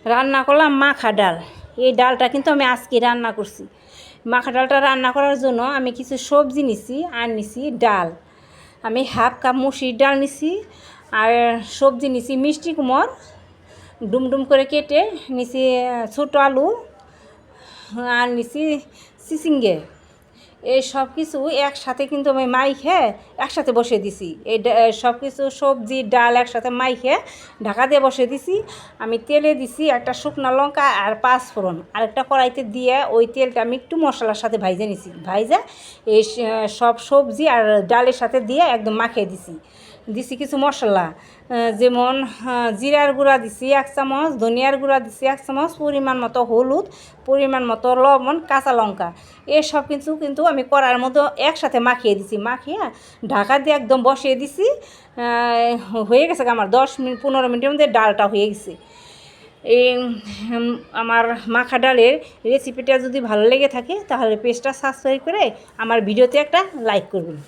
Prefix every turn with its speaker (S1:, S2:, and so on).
S1: রান্না করলাম মাখা ডাল। এই ডালটা কিন্তু আমি আজকে রান্না করছি। মাখা ডালটা রান্না করার জন্য আমি কিছু সবজি নিছি আর নিছি ডাল। আমি হাফ কাপ মুসুরির ডাল নিছি আর সবজি নিছি মিষ্টি কুমড় ডুমডুম করে কেটে নিছি, ছোটো আলু আর নিছি চিচিঙ্গে। এই সব কিছু একসাথে কিন্তু আমি মাইখে একসাথে বসিয়ে দিছি। এই সব কিছু সবজি ডাল একসাথে মাইখে ঢাকা দিয়ে বসিয়ে দিছি। আমি তেলে দিছি একটা শুকনো লঙ্কা আর 5 ফোড়ন, আরেকটা কড়াইতে দিয়ে ওই তেলটা আমি একটু মশলার সাথে ভাইজে নিছি। ভাইজে এই সব সবজি আর ডালের সাথে দিয়ে একদম মাখিয়ে দিছি। কিছু মশলা, যেমন জিরার গুঁড়া দিছি 1 চামচ, ধনিয়ার গুঁড়া দিছি 1 চামচ, পরিমাণ মতো হলুদ, পরিমাণ মতো লবণ, কাঁচা লঙ্কা। এসব কিন্তু আমি কড়ার মধ্যে একসাথে মাখিয়ে দিছি। মাখিয়ে ঢাকা দিয়ে একদম বসিয়ে দিছি। হয়ে গেছে আমার 10 মিনিট 15 মিনিটের মধ্যে ডালটা হয়ে গেছে। এই আমার মাখা ডালের রেসিপিটা যদি ভালো লেগে থাকে তাহলে পেজটা সাবস্ক্রাইব করে আমার ভিডিওতে একটা লাইক করবেন।